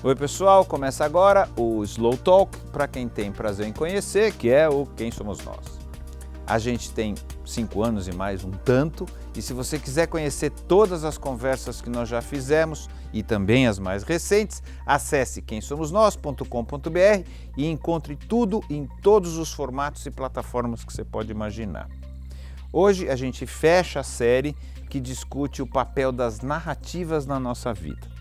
Oi pessoal, começa agora o Slow Talk, para quem tem prazer em conhecer, que é o Quem Somos Nós. A gente tem 5 anos e mais um tanto, e se você quiser conhecer todas as conversas que nós já fizemos e também as mais recentes, acesse quemsomosnós.com.br e encontre tudo em todos os formatos e plataformas que você pode imaginar. Hoje a gente fecha a série que discute o papel das narrativas na nossa vida.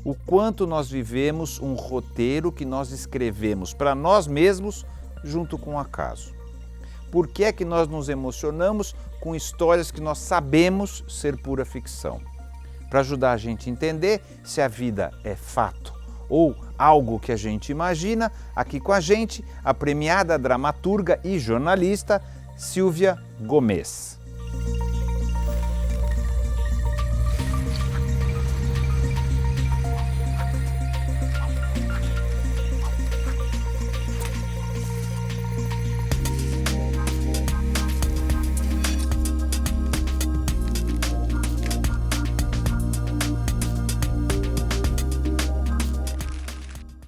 O quanto nós vivemos um roteiro que nós escrevemos para nós mesmos junto com o acaso. Por que é que nós nos emocionamos com histórias que nós sabemos ser pura ficção? Para ajudar a gente a entender se a vida é fato ou algo que a gente imagina, aqui com a gente a premiada dramaturga e jornalista Silvia Gomes.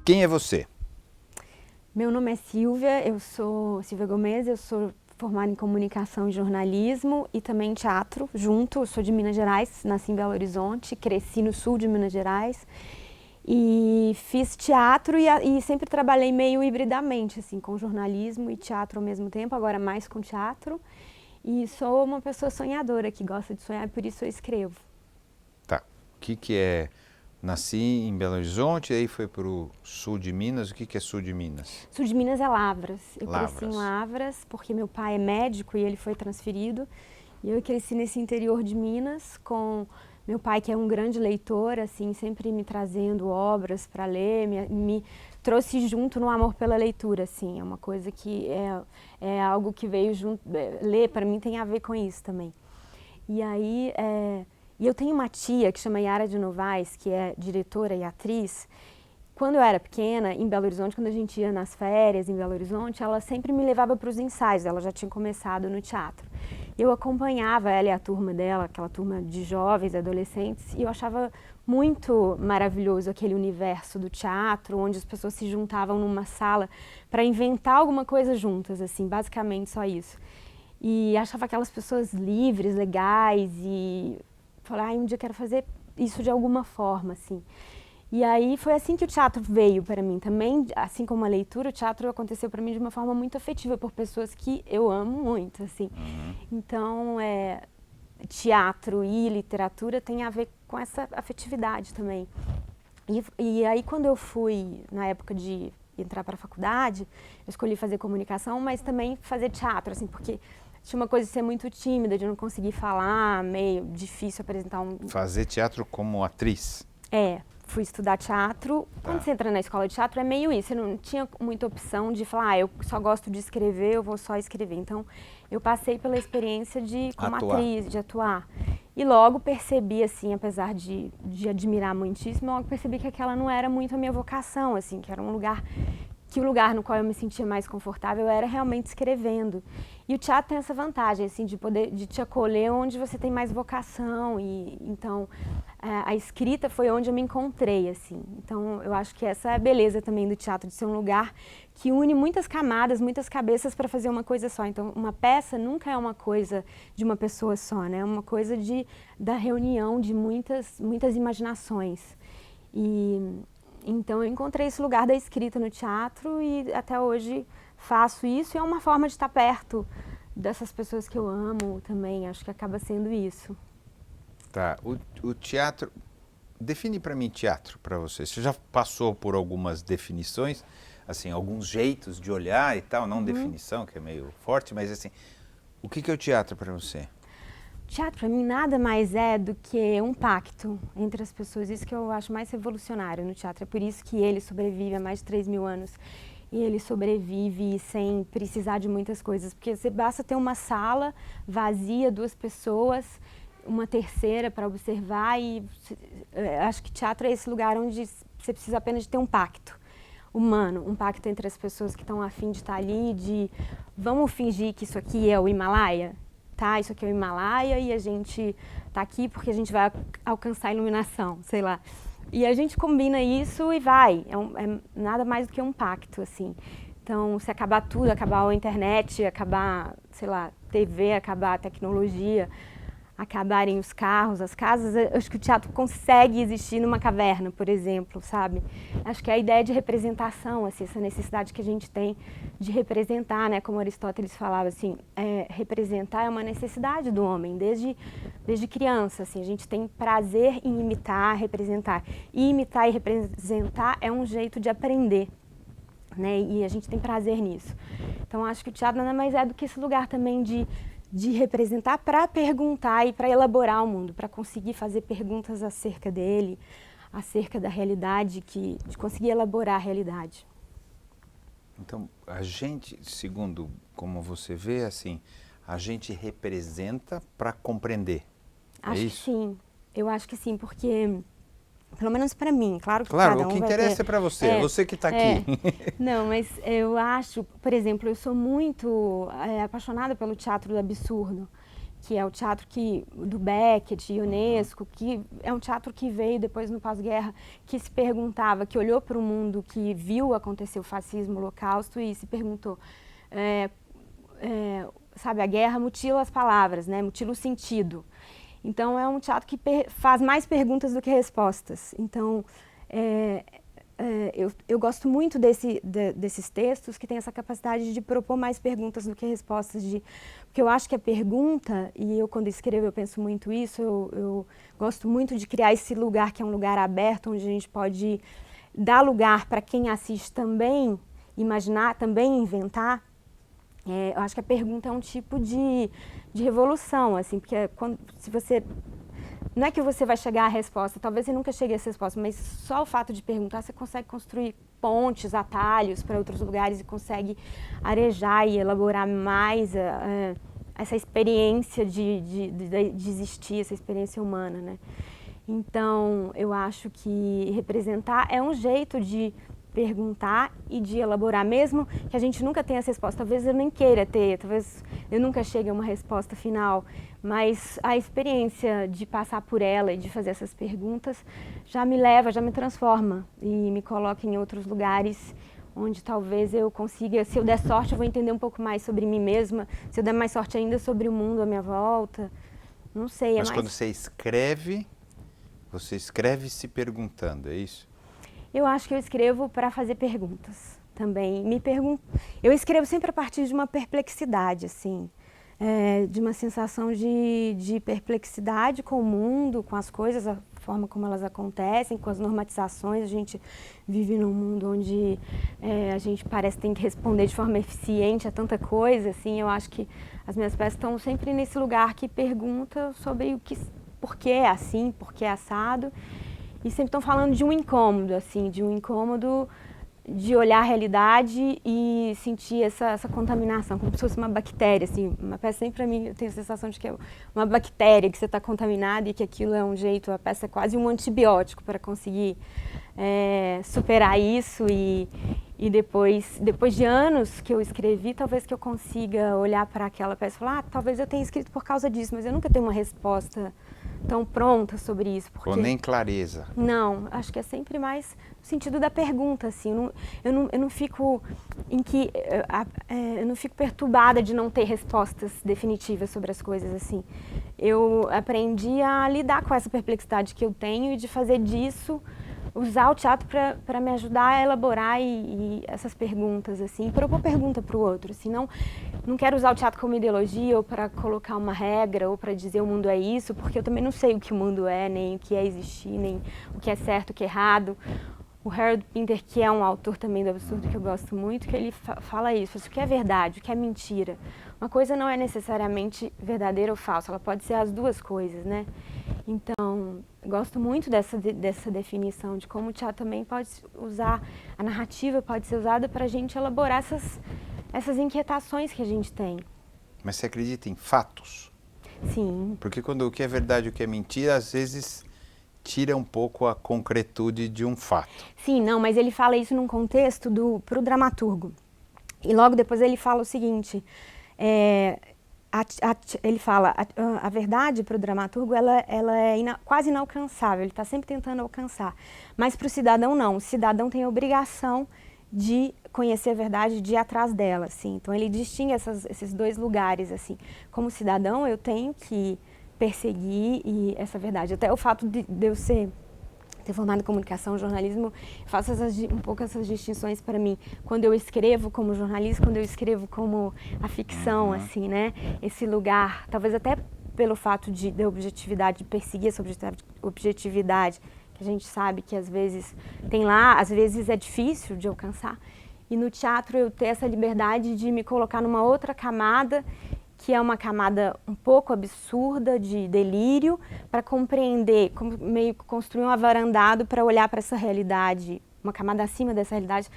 Quem é você? Meu nome é Silvia, eu sou Silvia Gomes, eu sou formada em comunicação e jornalismo e também teatro junto. Eu sou de Minas Gerais, nasci em Belo Horizonte, cresci no sul de Minas Gerais e fiz teatro e sempre trabalhei meio hibridamente, assim, com jornalismo e teatro ao mesmo tempo, agora mais com teatro. E sou uma pessoa sonhadora que gosta de sonhar e por isso eu escrevo. Tá, o que é... Nasci em Belo Horizonte, aí foi para o sul de Minas. O que é sul de Minas? Sul de Minas é Lavras. Eu Lavras. cresci em Lavras porque meu pai é médico e ele foi transferido. E eu cresci nesse interior de Minas com meu pai, que é um grande leitor, assim, sempre me trazendo obras para ler, me trouxe junto no amor pela leitura, assim. É uma coisa que é algo que veio junto. Ler para mim tem a ver com isso também. E aí E eu tenho uma tia que chama Yara de Novaes, que é diretora e atriz. Quando eu era pequena, em Belo Horizonte, quando a gente ia nas férias em Belo Horizonte, ela sempre me levava para os ensaios, ela já tinha começado no teatro. Eu acompanhava ela e a turma dela, aquela turma de jovens, adolescentes, e eu achava muito maravilhoso aquele universo do teatro, onde as pessoas se juntavam numa sala para inventar alguma coisa juntas, assim, basicamente só isso. E achava aquelas pessoas livres, legais e... Falei, um dia eu quero fazer isso de alguma forma, assim. E aí foi assim que o teatro veio para mim também, assim como a leitura, o teatro aconteceu para mim de uma forma muito afetiva, por pessoas que eu amo muito, assim. Então, teatro e literatura tem a ver com essa afetividade também. E aí quando eu fui, na época de entrar para a faculdade, eu escolhi fazer comunicação, mas também fazer teatro, assim, porque... Tinha uma coisa de ser muito tímida, de não conseguir falar, meio difícil apresentar um... Fazer teatro como atriz? Fui estudar teatro. Quando você entra na escola de teatro é meio isso, você não tinha muita opção de falar, eu só gosto de escrever, eu vou só escrever. Então, eu passei pela experiência de, como atriz, de atuar. E logo percebi, assim, apesar de admirar muitíssimo, logo percebi que aquela não era muito a minha vocação, assim, que era um lugar... que o lugar no qual eu me sentia mais confortável era realmente escrevendo. E o teatro tem essa vantagem, assim, de te acolher onde você tem mais vocação. E então, a escrita foi onde eu me encontrei, assim. Então, eu acho que essa é a beleza também do teatro, de ser um lugar que une muitas camadas, muitas cabeças para fazer uma coisa só. Então, uma peça nunca é uma coisa de uma pessoa só, né? É uma coisa da reunião de muitas imaginações. Então eu encontrei esse lugar da escrita no teatro e até hoje faço isso e é uma forma de estar perto dessas pessoas que eu amo também, acho que acaba sendo isso. Tá, o teatro, define para mim teatro para você. Você já passou por algumas definições, assim, alguns jeitos de olhar e tal, não definição, que é meio forte, mas assim, o que é o teatro para você? Teatro, para mim, nada mais é do que um pacto entre as pessoas. Isso que eu acho mais revolucionário no teatro. É por isso que ele sobrevive há mais de 3.000 anos. E ele sobrevive sem precisar de muitas coisas. Porque você basta ter uma sala vazia, 2 pessoas, uma terceira para observar. E acho que teatro é esse lugar onde você precisa apenas de ter um pacto humano. Um pacto entre as pessoas que estão a fim de estar ali, de vamos fingir que isso aqui é o Himalaia. Tá, isso aqui é o Himalaia e a gente tá aqui porque a gente vai alcançar a iluminação, sei lá. E a gente combina isso e vai. É nada mais do que um pacto, assim. Então, se acabar tudo, acabar a internet, acabar, sei lá, TV, acabar a tecnologia, acabarem os carros, as casas, eu acho que o teatro consegue existir numa caverna, por exemplo, sabe? Acho que é a ideia de representação, assim, essa necessidade que a gente tem de representar, né? Como Aristóteles falava, assim, representar é uma necessidade do homem, desde criança, assim, a gente tem prazer em imitar, representar. E imitar e representar é um jeito de aprender, né? E a gente tem prazer nisso. Então, acho que o teatro nada mais é do que esse lugar também de representar para perguntar e para elaborar o mundo, para conseguir fazer perguntas acerca dele, acerca da realidade, de conseguir elaborar a realidade. Então, a gente, segundo como você vê, assim, a gente representa para compreender. Acho que sim, eu acho que sim, porque, pelo menos para mim, claro que claro, cada um o que vai interessa ter... é para você, é você que está aqui. Não, mas eu acho, por exemplo, eu sou muito apaixonada pelo teatro do absurdo, que é o teatro do Beckett, Ionesco, que é um teatro que veio depois no pós-guerra, que se perguntava, que olhou para o mundo, que viu acontecer o fascismo, o Holocausto e se perguntou, sabe, a guerra mutila as palavras, né, mutila o sentido. Então é um teatro que faz mais perguntas do que respostas. Então eu gosto muito desses textos que têm essa capacidade de propor mais perguntas do que respostas, porque eu acho que a pergunta, e eu quando escrevo eu penso muito isso, eu gosto muito de criar esse lugar que é um lugar aberto, onde a gente pode dar lugar para quem assiste também imaginar, também inventar. Eu acho que a pergunta é um tipo de revolução, assim, porque se você... Não é que você vai chegar à resposta, talvez você nunca chegue a essa resposta, mas só o fato de perguntar, você consegue construir pontes, atalhos para outros lugares e consegue arejar e elaborar mais essa experiência de existir, essa experiência humana, né? Então, eu acho que representar é um jeito de perguntar e de elaborar, mesmo que a gente nunca tenha essa resposta. Talvez eu nem queira ter, talvez eu nunca chegue a uma resposta final, mas a experiência de passar por ela e de fazer essas perguntas já me leva, já me transforma e me coloca em outros lugares onde talvez eu consiga, se eu der sorte, eu vou entender um pouco mais sobre mim mesma, se eu der mais sorte ainda sobre o mundo à minha volta, não sei. Mas quando você escreve se perguntando, é isso? Eu acho que eu escrevo para fazer perguntas também. Eu escrevo sempre a partir de uma perplexidade, assim, de uma sensação de perplexidade com o mundo, com as coisas, a forma como elas acontecem, com as normatizações. A gente vive num mundo onde a gente parece que tem que responder de forma eficiente a tanta coisa, assim. Eu acho que as minhas peças estão sempre nesse lugar que pergunta sobre por que é assim, por que é assado. E sempre estão falando de um incômodo, assim, de um incômodo de olhar a realidade e sentir essa contaminação, como se fosse uma bactéria, assim. Uma peça sempre para mim, eu tenho a sensação de que é uma bactéria, que você está contaminado e que aquilo é um jeito, a peça é quase um antibiótico para conseguir superar isso e depois de anos que eu escrevi, talvez que eu consiga olhar para aquela peça e falar, talvez eu tenha escrito por causa disso, mas eu nunca tenho uma resposta tão pronta sobre isso. Porque... Ou nem clareza. Não, acho que é sempre mais no sentido da pergunta, assim. Eu não fico eu não fico perturbada de não ter respostas definitivas sobre as coisas, assim. Eu aprendi a lidar com essa perplexidade que eu tenho e de fazer disso, usar o teatro para me ajudar a elaborar e essas perguntas, assim, e propor pergunta para o outro, assim, não quero usar o teatro como ideologia ou para colocar uma regra ou para dizer o mundo é isso, porque eu também não sei o que o mundo é, nem o que é existir, nem o que é certo, o que é errado. O Harold Pinter, que é um autor também do absurdo que eu gosto muito, que ele fala isso, o que é verdade, o que é mentira. Uma coisa não é necessariamente verdadeira ou falsa, ela pode ser as duas coisas, né? Então, gosto muito dessa definição de como o teatro também pode usar, a narrativa pode ser usada para a gente elaborar essas inquietações que a gente tem. Mas você acredita em fatos? Sim. Porque quando o que é verdade e o que é mentira, às vezes tira um pouco a concretude de um fato. Sim, não, mas ele fala isso num contexto para o dramaturgo. E logo depois ele fala o seguinte, ele fala, a verdade para o dramaturgo ela é quase inalcançável, ele está sempre tentando alcançar. Mas para o cidadão não, o cidadão tem a obrigação de conhecer a verdade, de ir atrás dela, assim. Então ele distingue esses dois lugares, assim. Como cidadão eu tenho que perseguir essa verdade. Até o fato de eu ter formado em comunicação, jornalismo, faço um pouco essas distinções para mim. Quando eu escrevo como jornalista, quando eu escrevo como a ficção, assim, né? Esse lugar, talvez até pelo fato da objetividade, de perseguir essa objetividade, que a gente sabe que às vezes tem lá, às vezes é difícil de alcançar. E no teatro eu ter essa liberdade de me colocar numa outra camada, que é uma camada um pouco absurda de delírio, para compreender, meio que construir um avarandado para olhar para essa realidade, uma camada acima dessa realidade,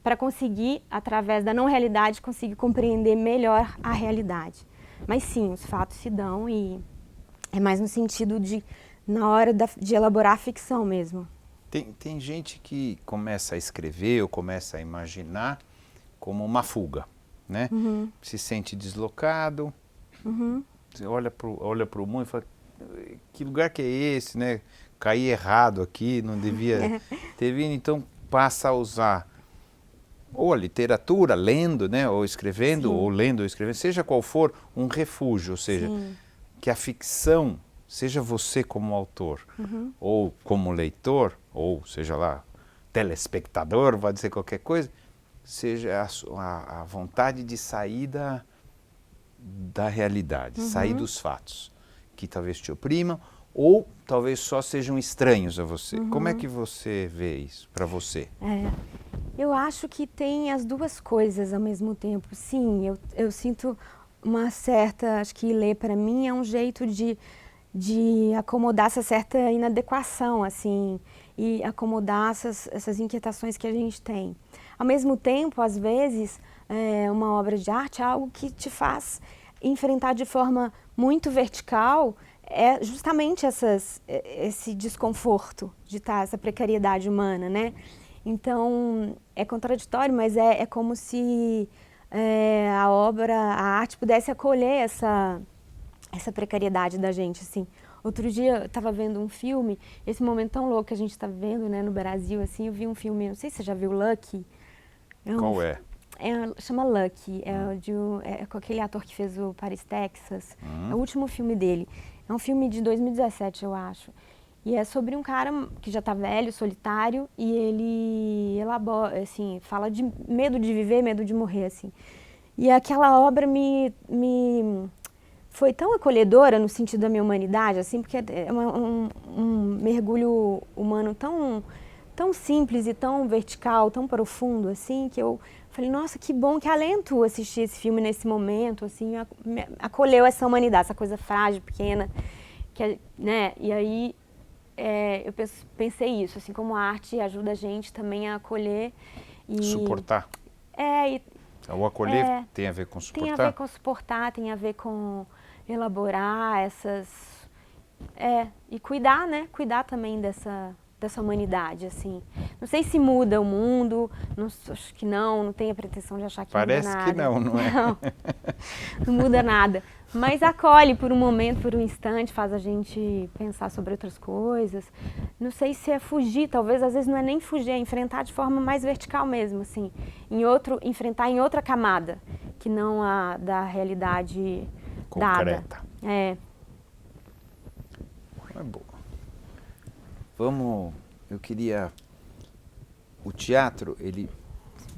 para conseguir, através da não realidade, conseguir compreender melhor a realidade. Mas sim, os fatos se dão e é mais no sentido de, na hora de elaborar a ficção mesmo. Tem gente que começa a escrever ou começa a imaginar como uma fuga, né? Se sente deslocado, você olha para o mundo e fala, que lugar que é esse, né? Caí errado aqui, não devia ter vindo, então passa a usar ou a literatura, lendo, né? Ou escrevendo, Sim. ou lendo ou escrevendo, seja qual for, um refúgio, ou seja, que a ficção, seja você como autor, ou como leitor, ou seja lá, telespectador, pode ser qualquer coisa, seja a vontade de sair da realidade, sair dos fatos, que talvez te oprimam, ou talvez só sejam estranhos a você. Como é que você vê isso para você? Eu acho que tem as duas coisas ao mesmo tempo. Sim, eu sinto uma certa, acho que ler para mim é um jeito de acomodar essa certa inadequação, assim, e acomodar essas inquietações que a gente tem. Ao mesmo tempo, às vezes, uma obra de arte é algo que te faz enfrentar de forma muito vertical justamente esse desconforto de estar, essa precariedade humana, né? Então, é contraditório, mas é como se a arte pudesse acolher essa precariedade da gente, assim. Outro dia eu estava vendo um filme, esse momento tão louco que a gente está vivendo, né, no Brasil, assim, eu vi um filme, não sei se você já viu Lucky. Qual é? Chama Lucky, é com aquele ator que fez o Paris, Texas. É o último filme dele. É um filme de 2017, eu acho. E é sobre um cara que já está velho, solitário, e ele elabora, assim, fala de medo de viver, medo de morrer, assim. E aquela obra foi tão acolhedora no sentido da minha humanidade, assim, porque é um mergulho humano tão simples e tão vertical, tão profundo, assim, que eu falei, nossa, que bom, que alento assistir esse filme nesse momento, assim, acolheu essa humanidade, essa coisa frágil, pequena, né, e aí eu pensei isso, assim, como a arte ajuda a gente também a acolher e... Suportar. O acolher tem a ver com suportar? Tem a ver com suportar, tem a ver com elaborar e cuidar, né, cuidar também dessa humanidade, assim. Não sei se muda o mundo, acho que não tenho a pretensão de achar que muda nada. Parece que não é? Não muda nada. Mas acolhe por um momento, por um instante, faz a gente pensar sobre outras coisas. Não sei se é fugir, talvez às vezes não é nem fugir, é enfrentar de forma mais vertical mesmo, assim. Enfrentar em outra camada, que não a da realidade concreta. Dada. É boa. Eu queria... O teatro, ele,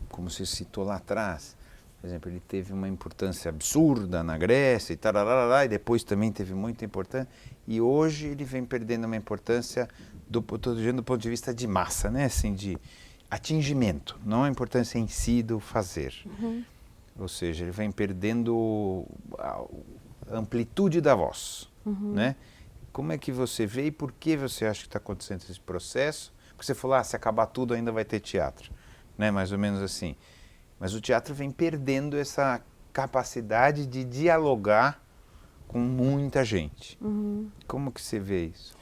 como você citou lá atrás, por exemplo, ele teve uma importância absurda na Grécia e tarará, e depois também teve muita importância, e hoje ele vem perdendo uma importância do ponto de vista de massa, né? Assim, de atingimento, não a importância em si do fazer. Ou seja, ele vem perdendo a amplitude da voz, né? Como é que você vê e por que você acha que está acontecendo esse processo? Porque você falou, se acabar tudo ainda vai ter teatro, né? Mais ou menos assim. Mas o teatro vem perdendo essa capacidade de dialogar com muita gente. Como que você vê isso?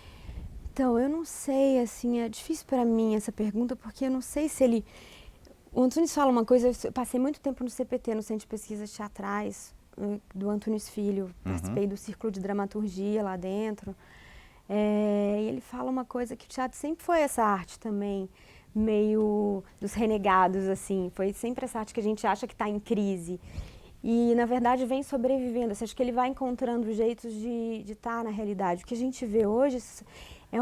Então, eu não sei, assim, é difícil para mim essa pergunta, porque eu não sei se ele... O Antunes fala uma coisa, eu passei muito tempo no CPT, no Centro de Pesquisas Teatrais, do Antúnios Filho, participei do Círculo de Dramaturgia lá dentro. E ele fala uma coisa que o teatro sempre foi essa arte também, meio dos renegados, assim. Foi sempre essa arte que a gente acha que está em crise. E, na verdade, vem sobrevivendo. Assim, acho que ele vai encontrando jeitos de estar na realidade. O que a gente vê hoje é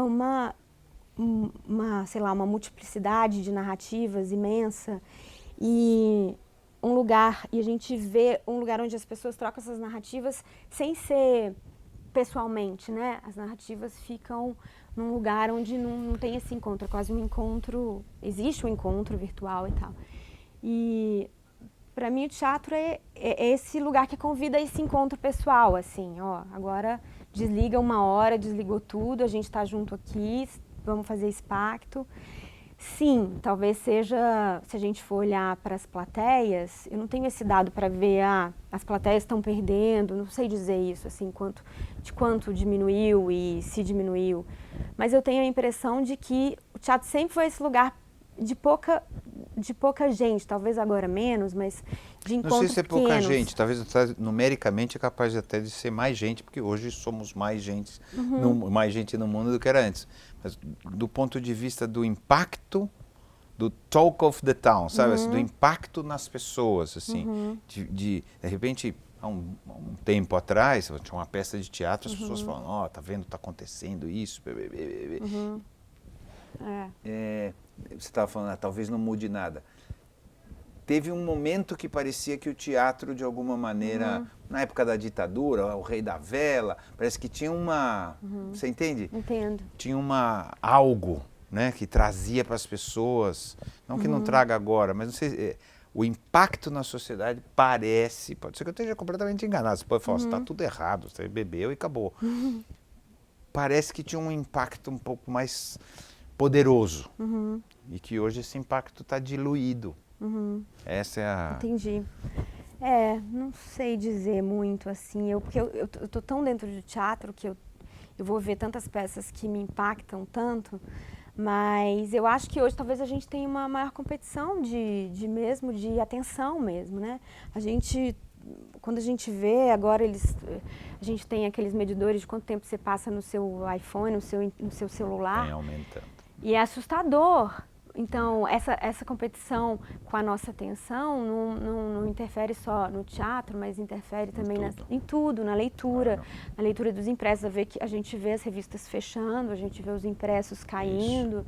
sei lá, uma multiplicidade de narrativas imensa. E a gente vê um lugar onde as pessoas trocam essas narrativas sem ser pessoalmente, né? As narrativas ficam num lugar onde não tem esse encontro, é quase um encontro, existe um encontro virtual e tal. E para mim o teatro é esse lugar que convida a esse encontro pessoal, assim, ó, agora desliga uma hora, desligou tudo, a gente está junto aqui, vamos fazer esse pacto. Sim, talvez seja, se a gente for olhar para as plateias, eu não tenho esse dado para ver, as plateias estão perdendo, não sei dizer isso, assim, de quanto diminuiu e se diminuiu, mas eu tenho a impressão de que o teatro sempre foi esse lugar de pouca gente, talvez agora menos, mas de encontros pequenos. Não sei se é pouca gente, talvez numericamente é capaz até de ser mais gente, porque hoje somos mais gente, mais gente no mundo do que era antes. Mas do ponto de vista do impacto, do talk of the town, sabe? Assim, do impacto nas pessoas, assim. De repente, há um tempo atrás, tinha uma peça de teatro, as pessoas falam, ó, tá vendo, tá acontecendo isso, você estava falando, talvez não mude nada. Teve um momento que parecia que o teatro, de alguma maneira, na época da ditadura, o Rei da Vela, parece que tinha uma... Você entende? Entendo. Tinha algo, né, que trazia para as pessoas, não que não traga agora, mas não sei, o impacto na sociedade parece, pode ser que eu esteja completamente enganado, você pode falar, está tudo errado, você bebeu e acabou. Parece que tinha um impacto um pouco mais poderoso e que hoje esse impacto está diluído. Essa é a... Entendi. Não sei dizer muito assim, porque eu tô tão dentro do teatro que eu vou ver tantas peças que me impactam tanto, mas eu acho que hoje talvez a gente tenha uma maior competição de atenção mesmo, né? Quando a gente vê, agora a gente tem aqueles medidores de quanto tempo você passa no seu iPhone, no seu celular. Vem aumentando. E é assustador. Então, essa competição com a nossa atenção não interfere só no teatro, mas interfere também em tudo, na leitura, na leitura dos impressos. A gente vê as revistas fechando, a gente vê os impressos caindo.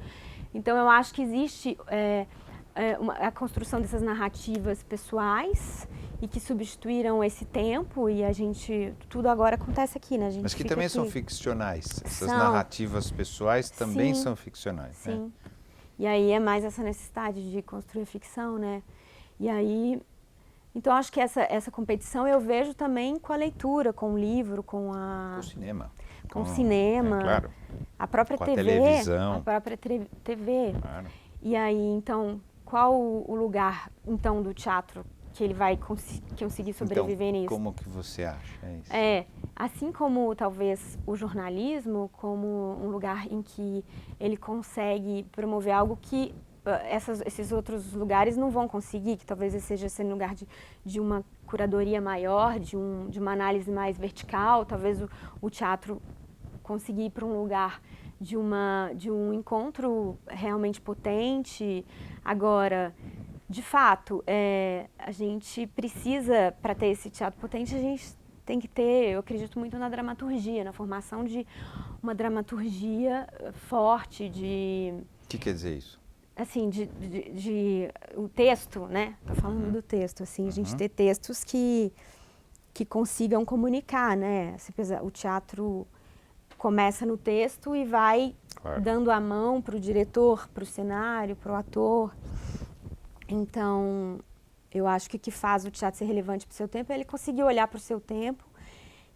Então, eu acho que existe a construção dessas narrativas pessoais e que substituíram esse tempo e tudo agora acontece aqui, né? Mas que também são ficcionais. Essas narrativas pessoais também são ficcionais. Sim. Né? E aí é mais essa necessidade de construir ficção, né? E aí, então acho que essa competição eu vejo também com a leitura, com o livro, com o cinema. Com o cinema, claro. A própria com TV. A televisão. A própria TV. Claro. E aí, então, qual o lugar, então, do teatro que ele vai conseguir sobreviver nisso? Como que você acha? Isso. Assim como talvez o jornalismo, como um lugar em que ele consegue promover algo que esses outros lugares não vão conseguir, que talvez seja esse lugar de uma curadoria maior, de uma análise mais vertical, talvez o teatro conseguir ir para um lugar de um encontro realmente potente. Agora, de fato, a gente precisa, para ter esse teatro potente, a gente tem que ter, eu acredito muito na dramaturgia, na formação de uma dramaturgia forte de... O que quer dizer isso? Assim, o texto, né? Estou falando do texto, assim, a gente ter textos que consigam comunicar, né? O teatro começa no texto e vai dando a mão para o diretor, para o cenário, para o ator. Então, eu acho que o que faz o teatro ser relevante para o seu tempo é ele conseguir olhar para o seu tempo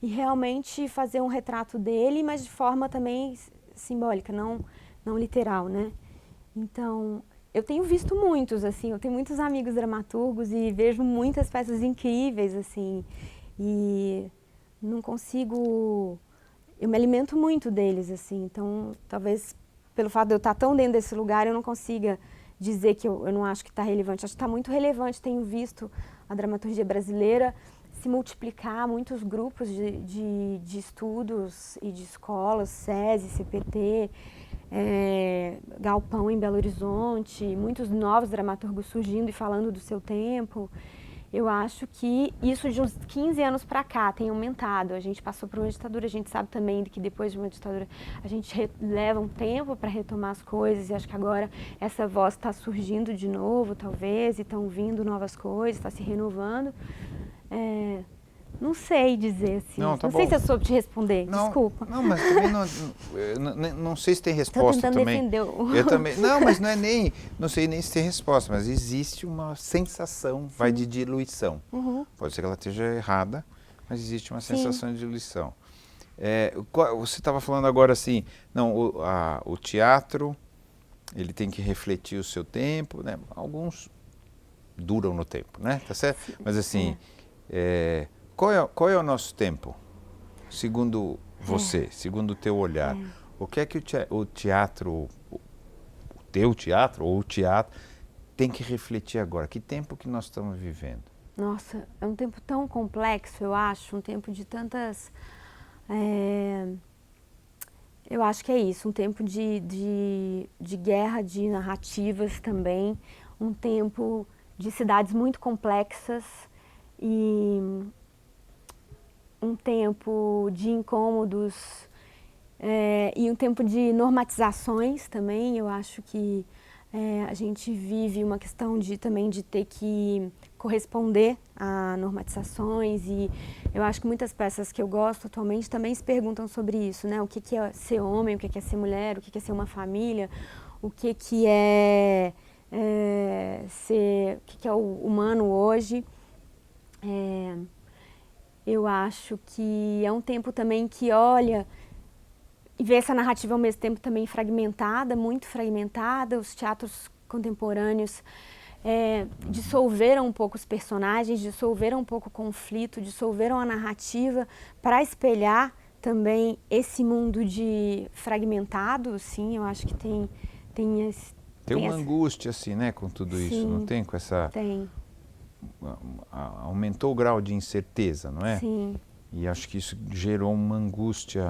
e realmente fazer um retrato dele, mas de forma também simbólica, não literal, né? Então, eu tenho visto muitos, assim, eu tenho muitos amigos dramaturgos e vejo muitas peças incríveis, assim, e não consigo... Eu me alimento muito deles, assim, então, talvez pelo fato de eu estar tão dentro desse lugar, eu não consiga dizer que eu não acho que está relevante. Acho que está muito relevante, tenho visto a dramaturgia brasileira se multiplicar muitos grupos de estudos e de escolas, SESI, CPT, Galpão em Belo Horizonte, muitos novos dramaturgos surgindo e falando do seu tempo. Eu acho que isso de uns 15 anos para cá tem aumentado. A gente passou por uma ditadura, a gente sabe também que depois de uma ditadura a gente leva um tempo para retomar as coisas, e acho que agora essa voz está surgindo de novo, talvez, e estão vindo novas coisas, está se renovando. Não sei dizer assim, não sei se eu soube te responder, desculpa. Não, mas também não sei se tem resposta também. Defender eu também. Não, mas não é nem, não sei nem se tem resposta, mas existe uma sensação, vai de diluição. Pode ser que ela esteja errada, mas existe uma sensação de diluição. Você estava falando agora assim, não, o teatro, ele tem que refletir o seu tempo, né? Alguns duram no tempo, né? Tá certo? Mas assim, qual é o nosso tempo, segundo você, segundo o teu olhar? O que é que o teatro, o teu teatro ou o teatro tem que refletir agora? Que tempo que nós estamos vivendo? Nossa, é um tempo tão complexo, eu acho, um tempo de tantas... eu acho que é isso, um tempo de guerra de narrativas também, um tempo de cidades muito complexas e um tempo de incômodos e um tempo de normatizações também. Eu acho que a gente vive uma questão também de ter que corresponder a normatizações, e eu acho que muitas peças que eu gosto atualmente também se perguntam sobre isso, né? O que é ser homem, o que é ser mulher, o que é ser uma família, o que é ser, o que é o humano hoje. Eu acho que é um tempo também que olha e vê essa narrativa ao mesmo tempo também fragmentada, muito fragmentada. Os teatros contemporâneos dissolveram um pouco os personagens, dissolveram um pouco o conflito, dissolveram a narrativa para espelhar também esse mundo de fragmentado, assim. Eu acho que tem uma angústia assim, né, com tudo isso, não tem? Com essa... Tem. Aumentou o grau de incerteza, não é? Sim. E acho que isso gerou uma angústia,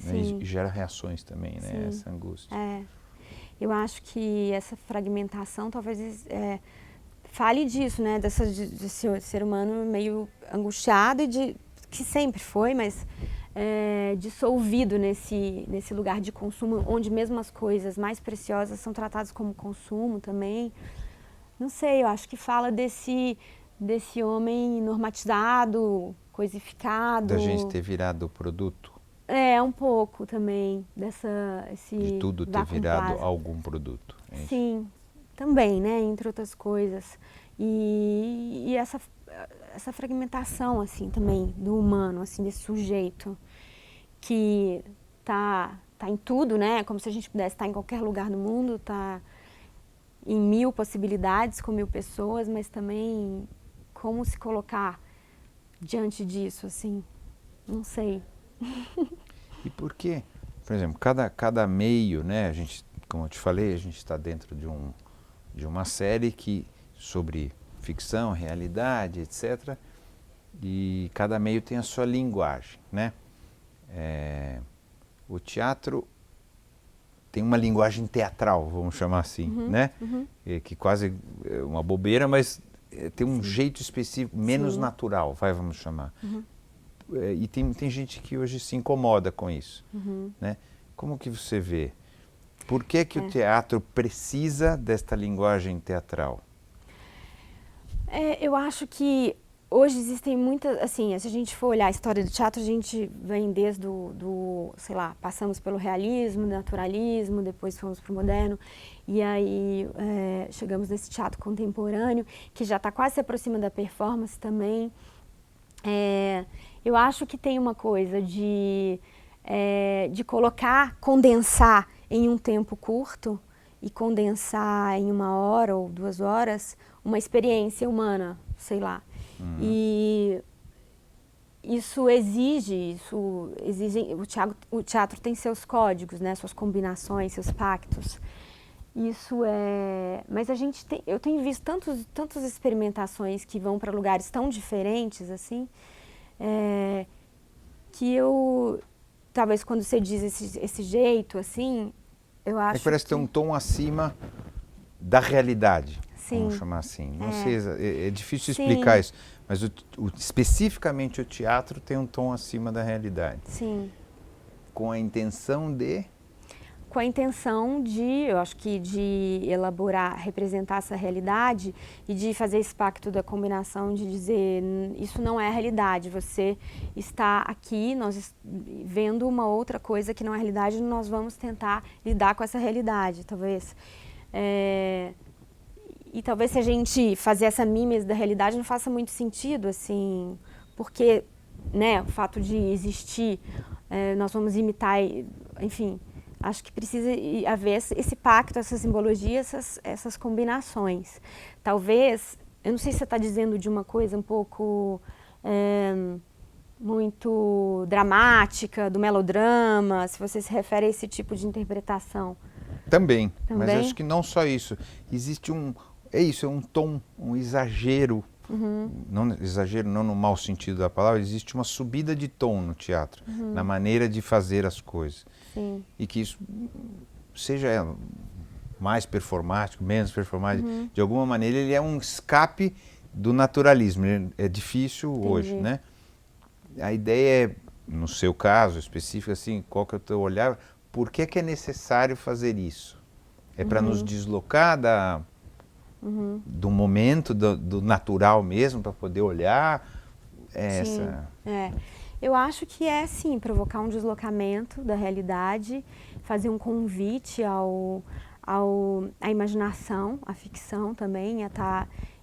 né? E gera reações também, né? Sim. Essa angústia. Eu acho que essa fragmentação talvez fale disso, né? Desse ser humano meio angustiado e que sempre foi, mas dissolvido nesse lugar de consumo, onde mesmo as coisas mais preciosas são tratadas como consumo também. Não sei, eu acho que fala desse homem normatizado, coisificado. Da gente ter virado produto. Um pouco também, de tudo ter virado algum produto. Sim, também, né, entre outras coisas. E essa fragmentação, assim, também, do humano, assim, desse sujeito que tá em tudo, né, como se a gente pudesse estar em qualquer lugar do mundo, tá em 1000 possibilidades, com 1000 pessoas, mas também como se colocar diante disso, assim, não sei. E por quê? Por exemplo, cada meio, né, a gente, como eu te falei, a gente está dentro de uma série sobre ficção, realidade, etc. E cada meio tem a sua linguagem, né? O teatro tem uma linguagem teatral, vamos chamar assim, né? Que quase é uma bobeira, mas tem um jeito específico, menos natural, vamos chamar. E tem gente que hoje se incomoda com isso, né? Como que você vê? Por que o teatro precisa desta linguagem teatral? Eu acho que hoje existem muitas, assim, se a gente for olhar a história do teatro, a gente vem desde sei lá, passamos pelo realismo, naturalismo, depois fomos para o moderno, e aí chegamos nesse teatro contemporâneo, que já está quase se aproximando da performance também. Eu acho que tem uma coisa de condensar em um tempo curto e condensar em 1 hora ou 2 horas uma experiência humana, sei lá. E isso exige, o teatro tem seus códigos, né, suas combinações, seus pactos. Isso é... Mas eu tenho visto tantas experimentações que vão para lugares tão diferentes, assim, que eu... Talvez quando você diz esse jeito, assim, eu acho que parece ter um tom acima da realidade, Sim. vamos chamar assim. Não sei, é difícil Sim. explicar isso, mas especificamente o teatro tem um tom acima da realidade. Sim. Com a intenção de... Com a intenção eu acho que de elaborar, representar essa realidade e de fazer esse pacto da combinação de dizer, isso não é a realidade, você está aqui, nós vendo uma outra coisa que não é a realidade, nós vamos tentar lidar com essa realidade, talvez. E talvez se a gente fazer essa mímese da realidade não faça muito sentido, assim, porque, né, o fato de existir, nós vamos imitar, enfim... Acho que precisa haver esse pacto, essa simbologia, essas combinações. Talvez, eu não sei se você está dizendo de uma coisa um pouco muito dramática, do melodrama, se você se refere a esse tipo de interpretação. Também, mas acho que não só isso. Existe é um tom, um exagero. Não exagero, não no mau sentido da palavra, existe uma subida de tom no teatro, na maneira de fazer as coisas. Sim. E que isso seja mais performático, menos performático, de alguma maneira ele é um escape do naturalismo. É difícil hoje, né? A ideia é, no seu caso específico, assim, qual que é o teu olhar, por que é necessário fazer isso? É para nos deslocar do momento, do natural mesmo, para poder olhar essa... Eu acho que é, sim, provocar um deslocamento da realidade, fazer um convite à imaginação, à ficção também,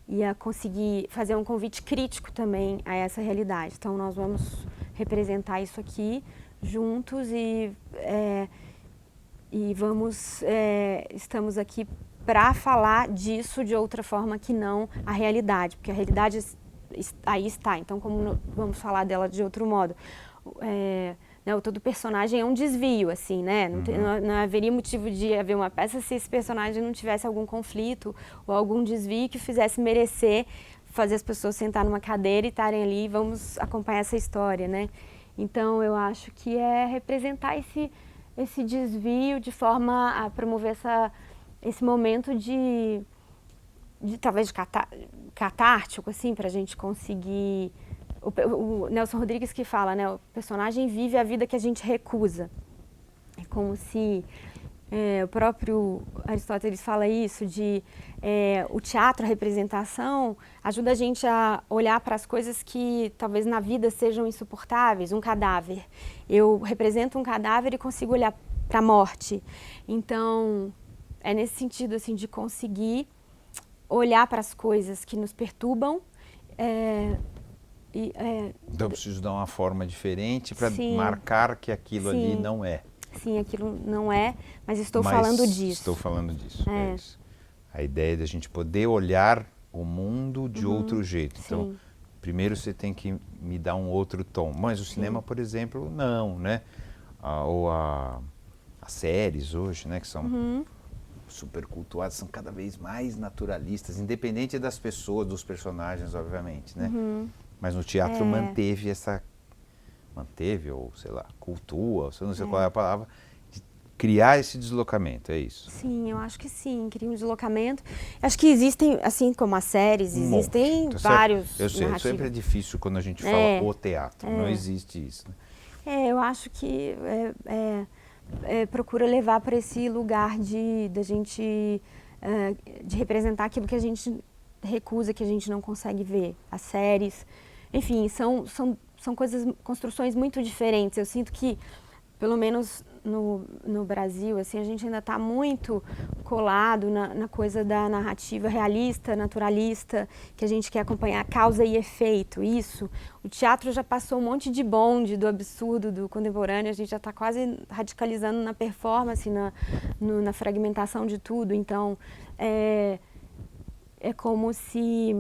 e a conseguir fazer um convite crítico também a essa realidade. Então, nós vamos representar isso aqui juntos estamos aqui para falar disso de outra forma que não a realidade, porque a realidade aí está, então como vamos falar dela de outro modo? Todo personagem é um desvio, assim, né? Não haveria motivo de haver uma peça se esse personagem não tivesse algum conflito ou algum desvio que fizesse merecer fazer as pessoas sentar numa cadeira e estarem ali e vamos acompanhar essa história, né? Então eu acho que é representar esse desvio de forma a promover esse momento talvez de catártico, assim, para a gente conseguir... O Nelson Rodrigues que fala, né? O personagem vive a vida que a gente recusa. É como se o próprio Aristóteles fala isso, o teatro, a representação, ajuda a gente a olhar para as coisas que talvez na vida sejam insuportáveis. Um cadáver. Eu represento um cadáver e consigo olhar para a morte. Então, é nesse sentido, assim, de conseguir olhar para as coisas que nos perturbam. Então eu preciso dar uma forma diferente para marcar que aquilo ali não é. Sim, aquilo não é, mas estou falando disso. Estou falando disso, é isso. A ideia de a gente poder olhar o mundo de outro jeito. Então, primeiro você tem que me dar um outro tom. Mas o cinema, por exemplo, não, né? Ou as séries hoje, né, que são... super cultuadas, são cada vez mais naturalistas, independente das pessoas, dos personagens, obviamente, né? Mas no teatro manteve, ou sei lá, cultua, não sei qual é a palavra, de criar esse deslocamento, é isso? Sim, eu acho que sim, cria um deslocamento. Acho que existem, assim como as séries, existem vários Eu sei, sempre é difícil quando a gente fala o teatro, não existe isso, né? Eu acho que procura levar para esse lugar de representar aquilo que a gente recusa, que a gente não consegue ver. As séries, enfim, são construções muito diferentes. Eu sinto que, pelo menos no Brasil, assim, a gente ainda está muito colado na coisa da narrativa realista, naturalista, que a gente quer acompanhar causa e efeito, isso. O teatro já passou um monte de bonde do absurdo, do contemporâneo, a gente já está quase radicalizando na performance, na fragmentação de tudo. Então, é como se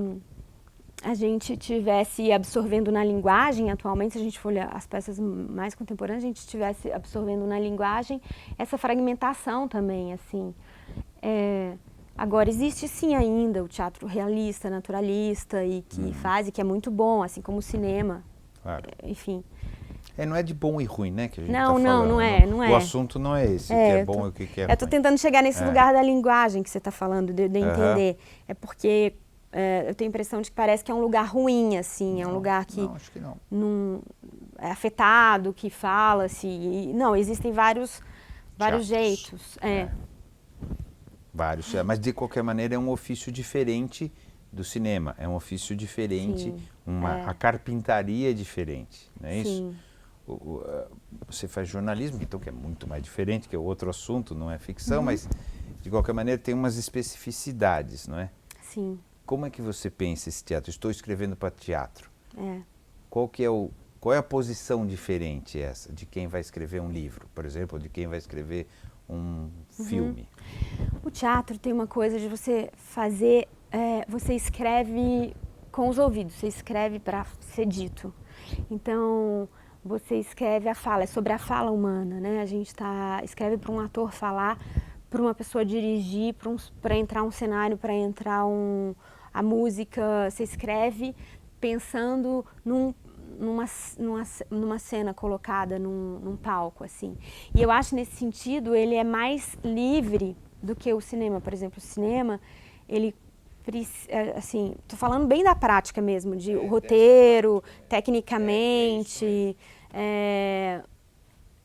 a gente estivesse absorvendo na linguagem, atualmente, se a gente for olhar as peças mais contemporâneas, a gente estivesse absorvendo na linguagem essa fragmentação também, assim. Agora, existe sim ainda o teatro realista, naturalista, e que faz, e que é muito bom, assim como o cinema, Claro. Enfim. Não é de bom e ruim, né, que a gente Não, tá não, falando. não é, não é. O assunto não é esse, o que é bom e o que é ruim. Eu tô tentando chegar nesse lugar da linguagem que você está falando, de entender. É porque eu tenho a impressão de que parece que é um lugar ruim, assim, é um lugar que... Não, acho que não. Não é afetado, que fala-se... Não, existem vários jeitos. Vários, mas de qualquer maneira é um ofício diferente do cinema, é um ofício diferente, a carpintaria é diferente, não é isso? Você faz jornalismo, então que é muito mais diferente, que é outro assunto, não é ficção, mas de qualquer maneira tem umas especificidades, não é? Sim. Como é que você pensa esse teatro? Estou escrevendo para teatro. É. Qual é a posição diferente essa de quem vai escrever um livro, por exemplo, ou de quem vai escrever um filme? O teatro tem uma coisa de você fazer, você escreve com os ouvidos, você escreve para ser dito. Então, você escreve a fala, é sobre a fala humana, né? A gente escreve para um ator falar, para uma pessoa dirigir, para entrar um cenário, para entrar a música. Você escreve pensando numa cena colocada num palco, assim. E eu acho, nesse sentido, ele é mais livre do que o cinema. Por exemplo, o cinema, ele... assim, tô falando bem da prática mesmo, de roteiro, tecnicamente.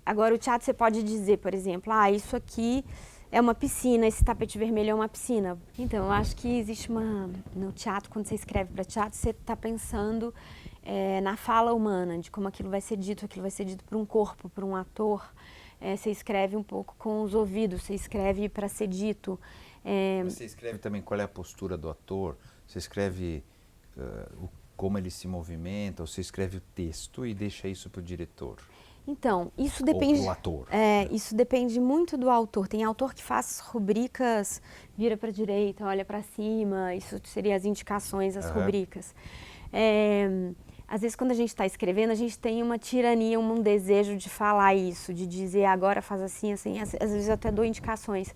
Agora, o teatro você pode dizer, por exemplo, isso aqui é uma piscina, esse tapete vermelho é uma piscina. Então, eu acho que existe no teatro, quando você escreve para teatro, você está pensando na fala humana, de como aquilo vai ser dito para um corpo, para um ator. Você escreve um pouco com os ouvidos, você escreve para ser dito. Você escreve também qual é a postura do ator, você escreve como ele se movimenta, ou você escreve o texto e deixa isso para o diretor? Então, isso depende... Ou do ator. Isso depende muito do autor. Tem autor que faz rubricas, vira para a direita, olha para cima, isso seria as indicações, as rubricas. Às vezes, quando a gente está escrevendo, a gente tem uma tirania, um desejo de falar isso, de dizer agora faz assim, assim. Às vezes eu até dou indicações,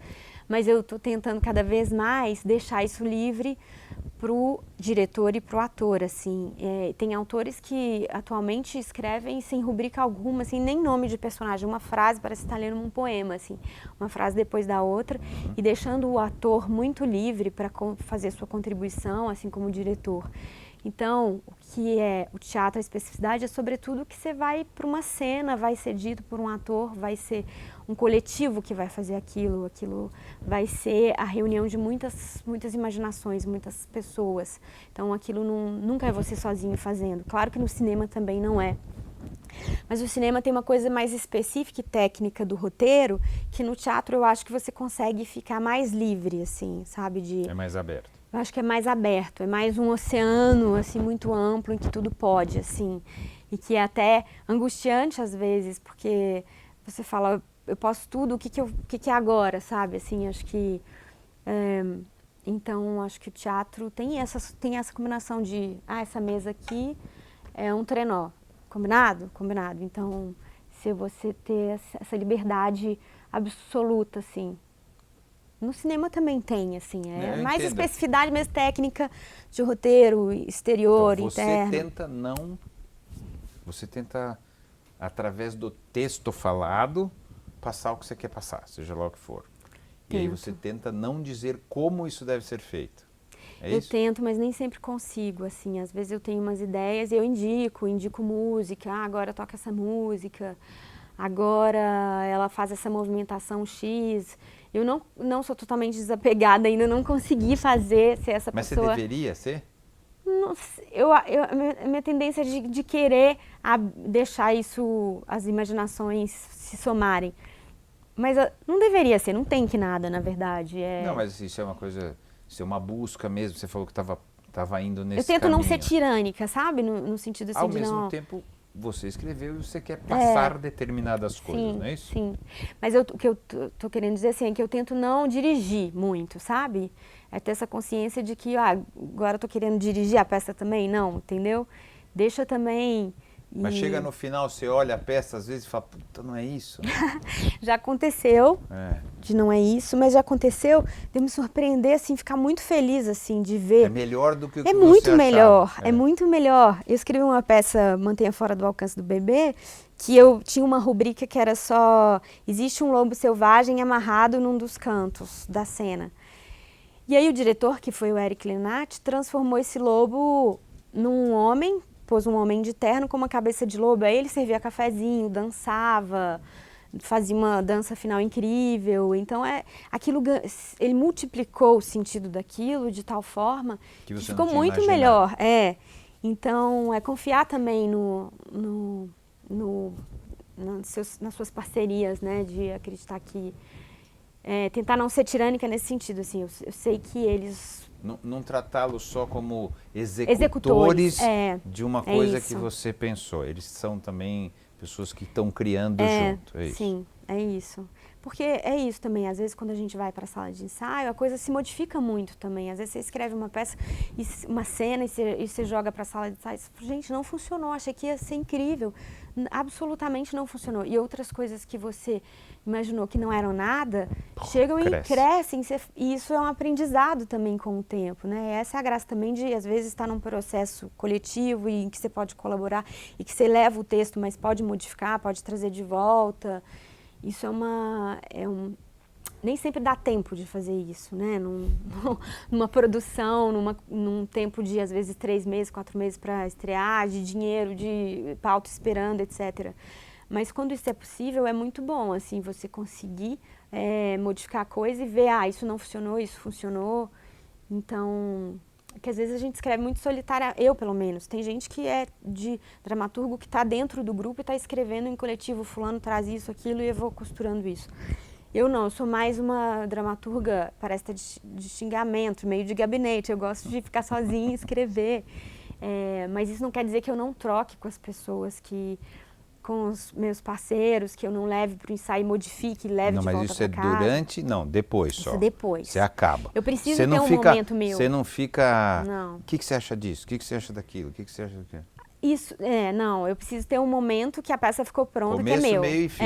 mas eu estou tentando cada vez mais deixar isso livre para o diretor e para o ator, assim. Tem autores que atualmente escrevem sem rubrica alguma, assim, nem nome de personagem, uma frase, parece que está lendo um poema, assim, uma frase depois da outra, e deixando o ator muito livre para fazer sua contribuição, assim como o diretor. Então, o que é o teatro, a especificidade é sobretudo que você vai para uma cena, vai ser dito por um ator, vai ser um coletivo que vai fazer aquilo vai ser a reunião de muitas imaginações, muitas pessoas. Então, aquilo nunca é você sozinho fazendo. Claro que no cinema também não é. Mas o cinema tem uma coisa mais específica e técnica do roteiro, que no teatro eu acho que você consegue ficar mais livre, assim, sabe? É mais aberto. Eu acho que é mais aberto, é mais um oceano, assim, muito amplo, em que tudo pode, assim. E que é até angustiante, às vezes, porque você fala, eu posso tudo, o que é agora, sabe? Assim, acho que... então, acho que o teatro tem essa combinação de, essa mesa aqui é um trenó. Combinado? Combinado. Então, se você ter essa liberdade absoluta, assim... No cinema também tem, assim, mais especificidade mesmo técnica de roteiro, exterior, então, interno. Você tenta, através do texto falado, passar o que você quer passar, seja lá o que for. E aí você tenta não dizer como isso deve ser feito. Eu tento, mas nem sempre consigo, assim, às vezes eu tenho umas ideias e eu indico música, agora toca essa música, agora ela faz essa movimentação X. Eu não sou totalmente desapegada ainda, não consegui ser essa pessoa... Mas você deveria ser? Não, a minha tendência é de querer deixar isso, as imaginações se somarem. Mas não deveria ser, não tem que nada, na verdade. Não, mas isso é uma coisa, isso é uma busca mesmo, você falou que estava indo nesse caminho. Eu tento não ser tirânica, sabe? No sentido assim Ao de mesmo tempo... Você escreveu e você quer passar determinadas coisas, não é isso? Sim, mas o que eu tô querendo dizer assim, é que eu tento não dirigir muito, sabe? É ter essa consciência de que, agora eu tô querendo dirigir a peça também, não, entendeu? Deixa também Mas chega no final, você olha a peça às vezes e fala, puta, não é isso? Já aconteceu de não é isso, mas já aconteceu de eu me surpreender, assim, ficar muito feliz, assim, de ver. É melhor do que o que É você muito achava. melhor, é muito melhor. Eu escrevi uma peça, Mantenha Fora do Alcance do Bebê, que eu tinha uma rubrica que era só, existe um lobo selvagem amarrado num dos cantos da cena. E aí o diretor, que foi o Eric Lenatti, transformou esse lobo num homem, pôs um homem de terno com uma cabeça de lobo, aí ele servia cafezinho, dançava, fazia uma dança final incrível, então aquilo, ele multiplicou o sentido daquilo de tal forma que ficou muito melhor. Então, confiar também nas suas parcerias, né, de acreditar que tentar não ser tirânica nesse sentido, assim, eu sei que eles... Não tratá-los só como executores de uma coisa que você pensou. Eles são também pessoas que estão criando junto. É isso. Sim, é isso. Porque é isso também, às vezes quando a gente vai para a sala de ensaio, a coisa se modifica muito também. Às vezes você escreve uma peça, uma cena e você joga para a sala de ensaio e você fala, gente, não funcionou, achei que ia ser incrível. Absolutamente não funcionou. E outras coisas que você imaginou que não eram nada, chegam e crescem. E isso é um aprendizado também com o tempo, né? Essa é a graça também de, às vezes, estar num processo coletivo e em que você pode colaborar e que você leva o texto, mas pode modificar, pode trazer de volta. Isso nem sempre dá tempo de fazer isso, né? Numa produção, num tempo de, às vezes, 3 meses, 4 meses para estrear, de dinheiro, de pauta esperando, etc. Mas quando isso é possível, é muito bom, assim, você conseguir modificar a coisa e ver, isso não funcionou, isso funcionou. Então, que às vezes a gente escreve muito solitária, eu pelo menos. Tem gente que é de dramaturgo que está dentro do grupo e está escrevendo em coletivo, fulano traz isso, aquilo e eu vou costurando isso. Eu não, eu sou mais uma dramaturga, parece ter de xingamento, meio de gabinete. Eu gosto de ficar sozinha e escrever. Mas isso não quer dizer que eu não troque com as pessoas, com os meus parceiros, que eu não leve para o ensaio e modifique e leve de volta para casa. Não, mas isso é durante? Não, depois só. Isso é depois. Você acaba. Eu preciso ter um momento meu. Você não fica... Não. O que você acha disso? O que você acha daquilo? O que você acha daquilo? Isso, não, eu preciso ter um momento que a peça ficou pronta, Começo, que é meu. Meio e fim.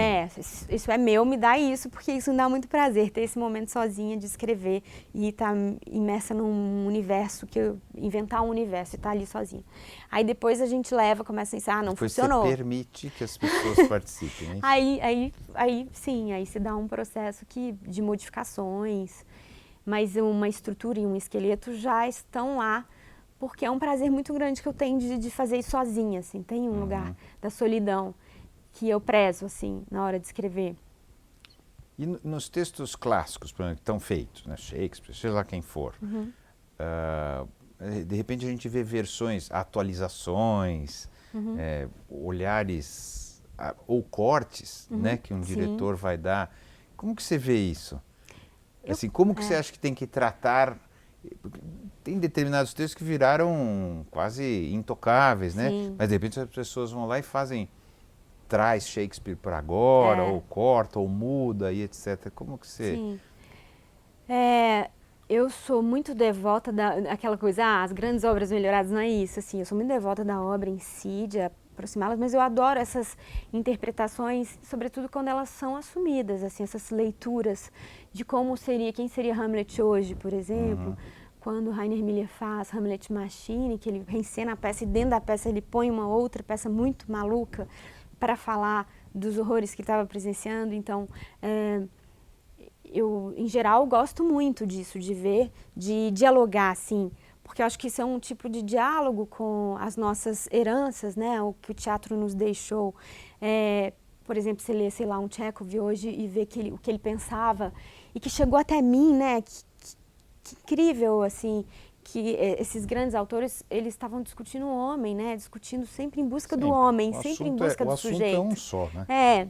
Isso é meu, me dá isso, porque isso me dá muito prazer, ter esse momento sozinha de escrever e estar imersa num universo, inventar um universo e estar ali sozinha. Aí depois a gente começa a ensaiar, não funcionou. Depois você permite que as pessoas participem, hein? Aí sim, aí se dá um processo de modificações, mas uma estrutura e um esqueleto já estão lá, porque é um prazer muito grande que eu tenho de fazer isso sozinha, assim. Tem um lugar da solidão que eu prezo, assim, na hora de escrever. E nos textos clássicos, por exemplo, que estão feitos, né? Shakespeare, seja lá quem for, de repente a gente vê versões, atualizações, olhares ou cortes, né, que um diretor vai dar. Como que você vê isso? Assim, como que você acha que tem que tratar... Tem determinados textos que viraram quase intocáveis, né? Sim. Mas de repente as pessoas vão lá e traz Shakespeare para agora, ou corta, ou muda e etc. Como que você... Sim. Eu sou muito devota daquela coisa, as grandes obras melhoradas, não é isso, assim, eu sou muito devota da obra em si, de aproximá-las, mas eu adoro essas interpretações, sobretudo quando elas são assumidas, assim, essas leituras de quem seria Hamlet hoje, por exemplo, quando Rainer Miller faz Hamlet Machine, que ele reencena a peça e dentro da peça ele põe uma outra peça muito maluca para falar dos horrores que ele estava presenciando. Então, eu, em geral, gosto muito disso, de ver, de dialogar, assim, porque eu acho que isso é um tipo de diálogo com as nossas heranças, né, o que o teatro nos deixou. Por exemplo, você lê, sei lá, um Tchekhov hoje e vê o que ele pensava e que chegou até mim, né, que incrível, assim, que esses grandes autores, eles estavam discutindo o homem, né, discutindo sempre em busca do homem, sempre em busca do sujeito. O assunto é um só, né?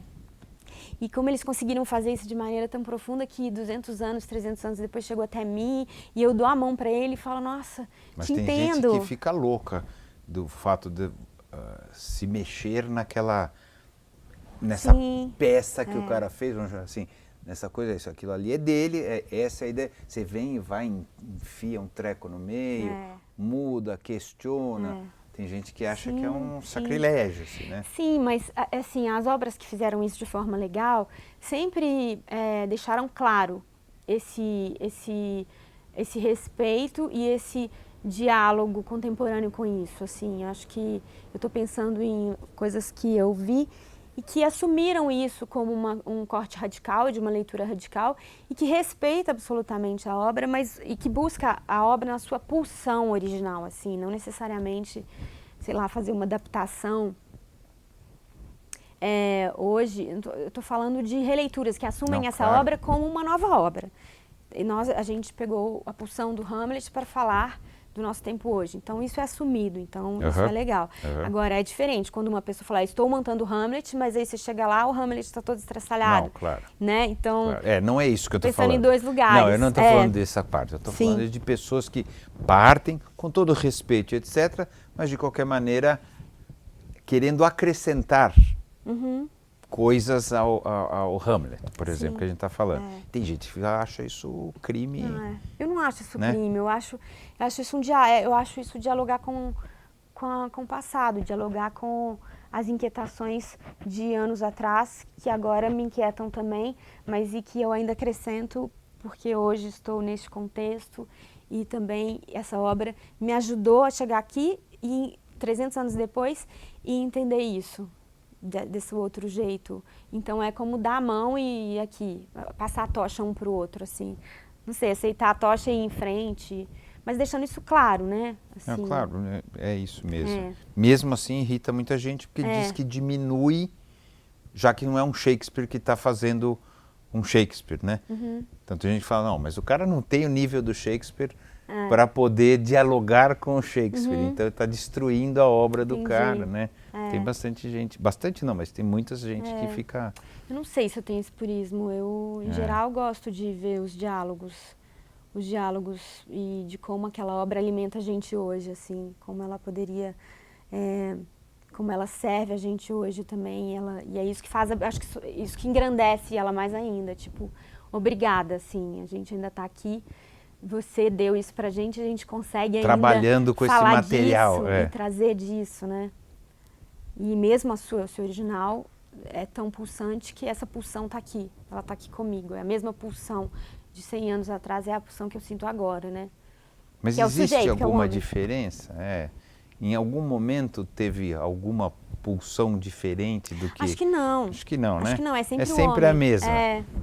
E como eles conseguiram fazer isso de maneira tão profunda que 200 anos, 300 anos depois chegou até mim e eu dou a mão para ele e falo, nossa, te entendo. Mas tem gente que fica louca do fato de se mexer nessa peça que o cara fez, vamos dizer assim, nessa coisa, isso, aquilo ali é dele, essa é a ideia. Você vem e vai, enfia um treco no meio, muda, questiona. Tem gente que acha Sim, que é um sim. sacrilégio, assim, né? Sim, mas assim, as obras que fizeram isso de forma legal sempre deixaram claro esse respeito e esse diálogo contemporâneo com isso. Assim, acho que eu estou pensando em coisas que eu vi e que assumiram isso como um corte radical, de uma leitura radical, e que respeita absolutamente a obra, mas e que busca a obra na sua pulsão original, assim, não necessariamente, sei lá, fazer uma adaptação. Hoje, eu estou falando de releituras que assumem essa claro. obra como uma nova obra. E a gente pegou a pulsão do Hamlet para falar do nosso tempo hoje. Então, isso é assumido, então isso é legal. Agora, é diferente quando uma pessoa fala, estou montando o Hamlet, mas aí você chega lá, o Hamlet está todo estraçalhado. Não, claro. Né? Então, claro. Não é isso que eu estou falando. Pensando em dois lugares. Não, eu não estou falando dessa parte. Eu estou falando de pessoas que partem com todo respeito, etc., mas de qualquer maneira querendo acrescentar coisas ao Hamlet, por exemplo, que a gente está falando. Tem gente que acha isso crime. Eu não acho isso né? crime, eu acho isso dialogar com o passado, dialogar com as inquietações de anos atrás, que agora me inquietam também, mas e que eu ainda acrescento, porque hoje estou neste contexto e também essa obra me ajudou a chegar aqui e 300 anos depois e entender isso. Desse outro jeito. Então é como dar a mão e aqui, passar a tocha um pro outro, assim. Não sei, aceitar a tocha e ir em frente, mas deixando isso claro, né? Assim, claro, é isso mesmo. Mesmo assim irrita muita gente porque diz que diminui, já que não é um Shakespeare que está fazendo um Shakespeare, né? Tanto a gente fala, não, mas o cara não tem o nível do Shakespeare para poder dialogar com o Shakespeare, então está destruindo a obra do cara, né? Tem bastante gente, bastante não, mas tem muita gente que fica... Eu não sei se eu tenho esse purismo, eu em geral gosto de ver os diálogos e de como aquela obra alimenta a gente hoje, assim, como ela poderia, como ela serve a gente hoje também, e é isso que faz, acho que isso que engrandece ela mais ainda, tipo, obrigada, assim, a gente ainda está aqui, você deu isso pra gente, a gente consegue ainda trabalhando com esse material disso e trazer disso, né? E mesmo o seu original é tão pulsante que essa pulsão está aqui, ela está aqui comigo, é a mesma pulsão de 100 anos atrás, é a pulsão que eu sinto agora, né? Mas que existe é o sujeito, alguma diferença? Em algum momento teve alguma pulsão diferente do que... Acho que não. Acho que não, né? Acho que não, é sempre o sempre homem. a mesma,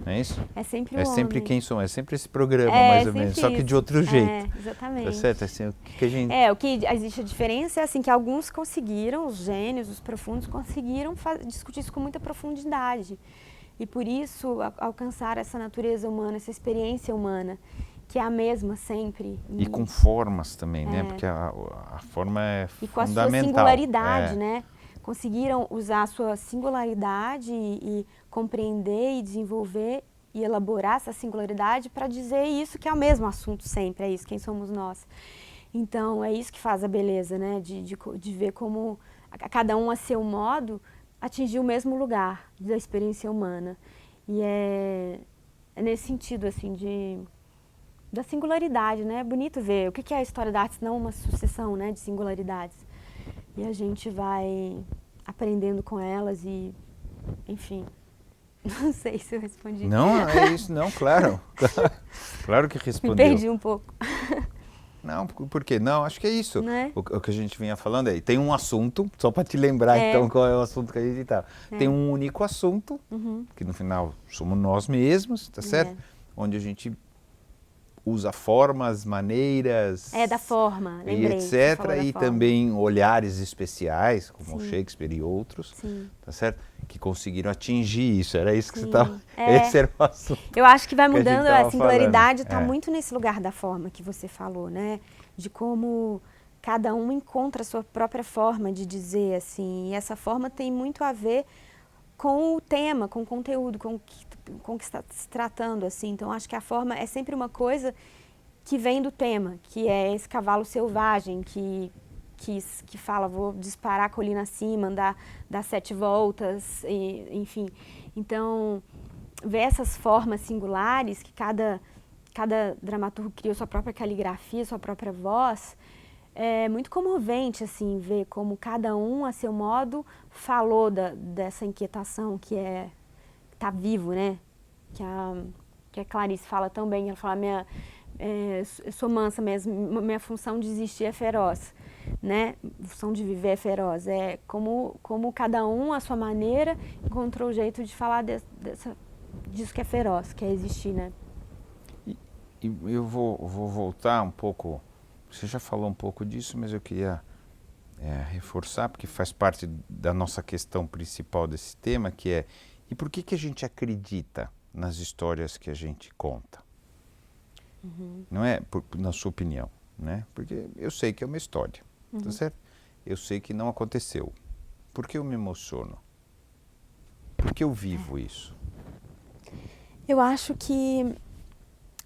não é isso? É sempre o homem. É sempre homem. quem somos, é sempre esse programa, mais ou menos, só que de outro jeito. Exatamente. Tá certo? Assim, o que a gente... o que existe a diferença é assim, que alguns conseguiram, os gênios, os profundos, conseguiram discutir isso com muita profundidade. E por isso alcançar essa natureza humana, essa experiência humana, que é a mesma sempre. E com formas também, né? Porque a forma é fundamental. E com a sua singularidade, né? Conseguiram usar a sua singularidade e compreender e desenvolver e elaborar essa singularidade para dizer isso que é o mesmo assunto sempre, é isso, quem somos nós. Então, é isso que faz a beleza, né? De ver como cada um a seu modo atingiu o mesmo lugar da experiência humana. E é nesse sentido, assim, da singularidade, né? É bonito ver o que é a história da arte, senão uma sucessão, né, de singularidades. E a gente vai aprendendo com elas e, enfim, não sei se eu respondi. Não, é isso, não, claro. Claro que respondeu. Me perdi um pouco. Não, por quê? Não, acho que é isso. Né? O que a gente vinha falando aí. Tem um assunto, só para te lembrar então qual é o assunto que a gente está. Tem um único assunto, que no final somos nós mesmos, tá certo? Onde a gente usa formas, maneiras... da forma, lembrei. E etc. E também olhares especiais, como Shakespeare e outros, tá certo? Que conseguiram atingir isso. Era isso que você estava... Esse era o assunto. Eu acho que vai mudando, a singularidade está muito nesse lugar da forma que você falou, né? De como cada um encontra a sua própria forma de dizer, assim. E essa forma tem muito a ver com o tema, com o conteúdo, com o que está se tratando, assim. Então, acho que a forma é sempre uma coisa que vem do tema, que é esse cavalo selvagem que fala, vou disparar a colina acima, dar 7 voltas, enfim. Então, ver essas formas singulares, que cada dramaturgo cria sua própria caligrafia, sua própria voz, é muito comovente, assim, ver como cada um, a seu modo, falou dessa inquietação que tá vivo, né? Que a Clarice fala também, ela fala, eu sou mansa mesmo, minha função de existir é feroz, né? A função de viver é feroz. É como cada um, à sua maneira, encontrou o jeito de falar disso que é feroz, que é existir, né? E eu vou voltar um pouco, você já falou um pouco disso, mas eu queria reforçar, porque faz parte da nossa questão principal desse tema, que é, e por que a gente acredita nas histórias que a gente conta? Não é, na sua opinião, né? Porque eu sei que é uma história, tá certo? Eu sei que não aconteceu. Por que eu me emociono? Por que eu vivo isso? Eu acho que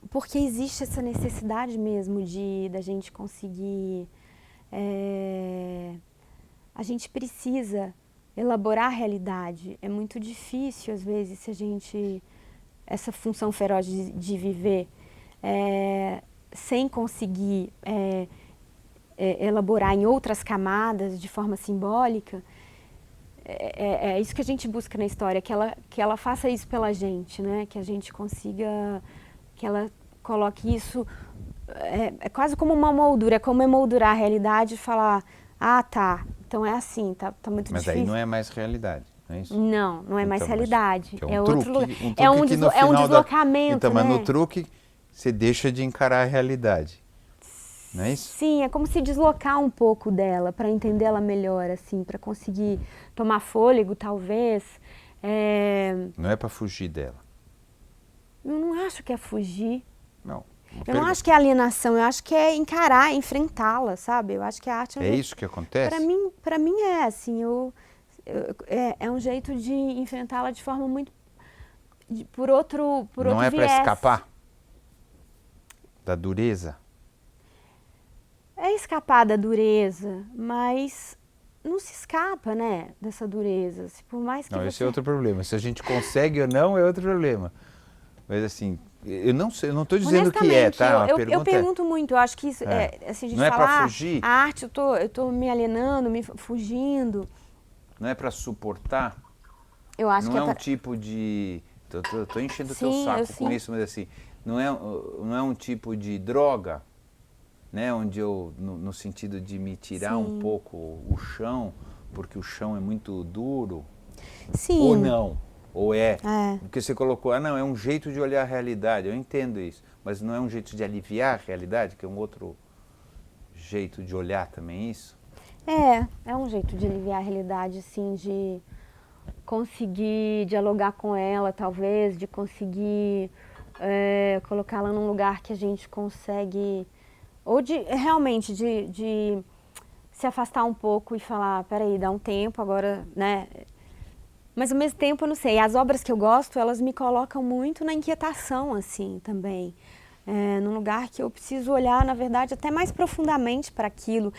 porque existe essa necessidade mesmo da gente conseguir... a gente precisa elaborar a realidade. É muito difícil, às vezes, se a gente... essa função feroz de viver sem conseguir elaborar em outras camadas de forma simbólica. É isso que a gente busca na história, que ela faça isso pela gente, né? Que a gente consiga, que ela coloque isso, é quase como uma moldura, é como emoldurar a realidade e falar, ah, tá, então é assim, tá muito mas difícil. Mas aí não é mais realidade, não é isso? Não é mais realidade, é outro lugar. É um deslocamento, então, né? mas no truque você deixa de encarar a realidade, não é isso? Sim, é como se deslocar um pouco dela para entender ela melhor, assim, para conseguir tomar fôlego, talvez. Não é para fugir dela. Eu não acho que é fugir. Não. Eu não acho que é alienação, eu acho que é encarar, enfrentá-la, sabe? Eu acho que a arte é isso que acontece? Para mim é assim, é um jeito de enfrentá-la de forma muito por outro viés. Não é para escapar da dureza? É escapar da dureza, mas não se escapa, né, dessa dureza. Por mais que esse é outro problema. Se a gente consegue ou não é outro problema. Mas assim, eu não sei, eu não estou dizendo que tá? Eu pergunto muito, eu acho que isso, assim, a gente não fala, é para fugir. A arte, eu tô me alienando, fugindo. Não é para suportar? Eu acho não que é um tipo de... Tô enchendo o teu saco com isso, mas assim, não é um tipo de droga, né? Onde eu, no sentido de me tirar um pouco o chão, porque o chão é muito duro. Sim. Ou não. Ou porque você colocou, não, é um jeito de olhar a realidade, eu entendo isso, mas não é um jeito de aliviar a realidade, que é um outro jeito de olhar também isso? É um jeito de aliviar a realidade, assim, de conseguir dialogar com ela, talvez, de conseguir colocá-la num lugar que a gente consegue, ou de realmente de se afastar um pouco e falar, peraí, dá um tempo agora, né? Mas ao mesmo tempo, eu não sei, as obras que eu gosto, elas me colocam muito na inquietação, assim, também. Num lugar que eu preciso olhar, na verdade, até mais profundamente para aquilo.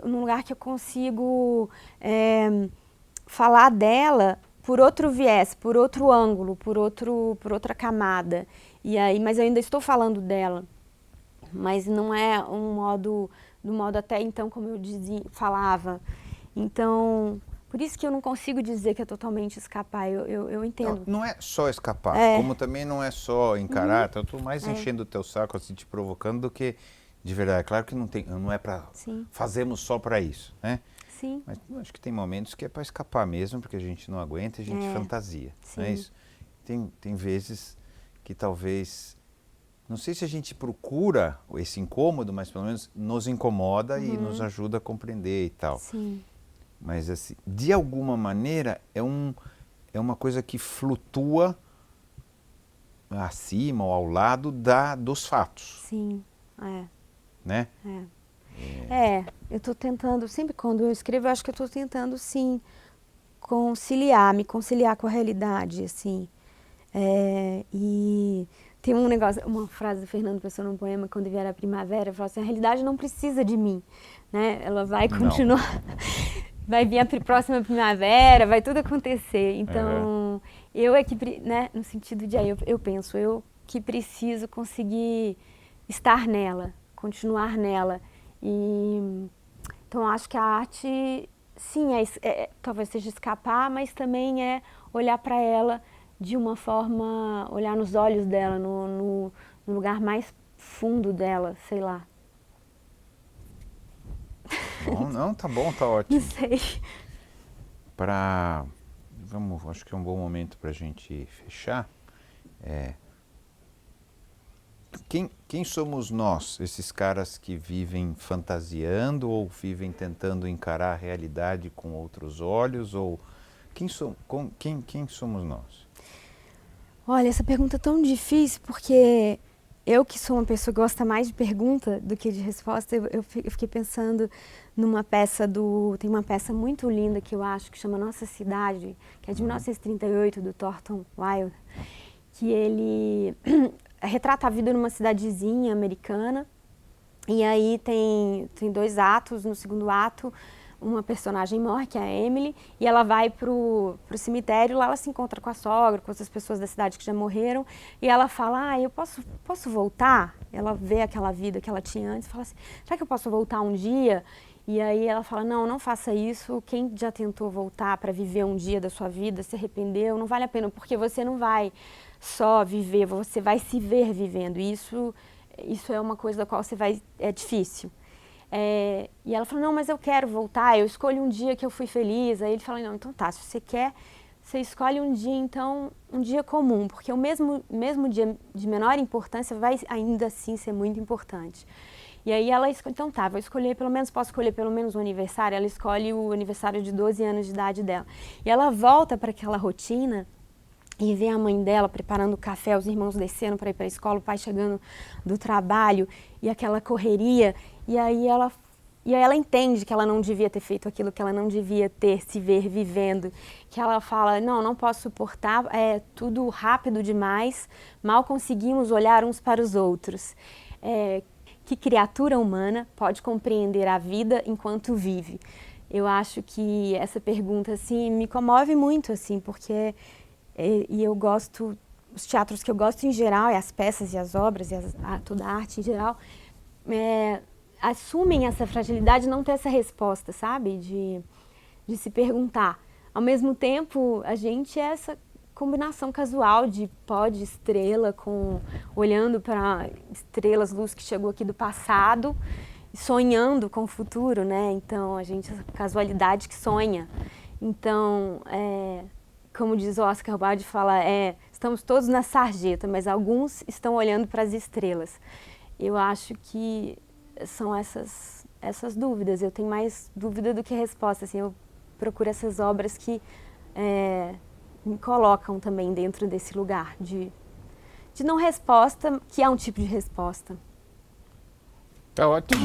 Num lugar que eu consigo falar dela por outro viés, por outro ângulo, por outra camada. E aí, mas eu ainda estou falando dela. Mas não é do modo até então como eu falava. Então... Por isso que eu não consigo dizer que é totalmente escapar, eu entendo. Não é só escapar, como também não é só encarar, eu estou mais enchendo o teu saco, assim, te provocando do que de verdade. Claro que não é para... Fazemos só para isso, né? Sim. Mas acho que tem momentos que é para escapar mesmo, porque a gente não aguenta, a gente fantasia, não é isso? Tem vezes que talvez... Não sei se a gente procura esse incômodo, mas pelo menos nos incomoda e nos ajuda a compreender e tal. Sim. Mas, assim, de alguma maneira, é uma coisa que flutua acima ou ao lado dos fatos. Sim, Né? Eu estou tentando, sempre quando eu escrevo, eu acho que eu estou tentando, sim, me conciliar com a realidade, assim. E tem uma frase do Fernando Pessoa num poema, quando vier a primavera, fala assim, a realidade não precisa de mim, né? Ela vai continuar... Vai vir a próxima primavera, vai tudo acontecer. Então, eu né, no sentido de, eu penso, eu que preciso conseguir estar nela, continuar nela. E, então, acho que a arte, sim, talvez seja escapar, mas também é olhar para ela de uma forma, olhar nos olhos dela, no lugar mais fundo dela, sei lá. Bom, não, tá bom, tá ótimo. Não sei. Acho que é um bom momento para a gente fechar. Quem somos nós, esses caras que vivem fantasiando ou vivem tentando encarar a realidade com outros olhos? Ou quem somos nós? Olha, essa pergunta é tão difícil porque eu que sou uma pessoa que gosta mais de pergunta do que de resposta, eu fiquei pensando numa peça tem uma peça muito linda que eu acho que chama Nossa Cidade, que é de 1938, do Thornton Wilder, que ele retrata a vida numa cidadezinha americana, e aí tem 2 atos. No segundo ato, uma personagem morre, que é a Emily, e ela vai pro cemitério. Lá ela se encontra com a sogra, com outras pessoas da cidade que já morreram, e ela fala, eu posso voltar? Ela vê aquela vida que ela tinha antes e fala assim, será que eu posso voltar um dia? E aí ela fala, não faça isso, quem já tentou voltar para viver um dia da sua vida, se arrependeu, não vale a pena, porque você não vai só viver, você vai se ver vivendo, isso é uma coisa da qual é difícil. E ela falou, não, mas eu quero voltar, eu escolho um dia que eu fui feliz. Aí ele falou, não, então tá, se você quer, você escolhe um dia, então, um dia comum, porque o mesmo dia de menor importância vai ainda assim ser muito importante. E aí ela escolhe, então tá, posso escolher pelo menos o aniversário. Ela escolhe o aniversário de 12 anos de idade dela. E ela volta para aquela rotina e vê a mãe dela preparando o café, os irmãos descendo para ir para a escola, o pai chegando do trabalho e aquela correria. E aí ela entende que ela não devia ter feito aquilo, que ela não devia se ver vivendo. Que ela fala, não posso suportar, é tudo rápido demais, mal conseguimos olhar uns para os outros. Que criatura humana pode compreender a vida enquanto vive? Eu acho que essa pergunta assim, me comove muito, assim, porque e eu gosto, os teatros que eu gosto em geral, e as peças e as obras, e toda a arte em geral, assumem essa fragilidade de não ter essa resposta, sabe? De se perguntar. Ao mesmo tempo, a gente é essa combinação casual de pó de estrela, olhando para estrelas, luz que chegou aqui do passado, sonhando com o futuro, né? Então, essa casualidade que sonha. Então, como diz o Oscar Wilde, estamos todos na sarjeta, mas alguns estão olhando para as estrelas. Eu acho que são essas dúvidas. Eu tenho mais dúvida do que resposta. Assim, eu procuro essas obras que me colocam também dentro desse lugar de não resposta, que é um tipo de resposta. Tá ótimo.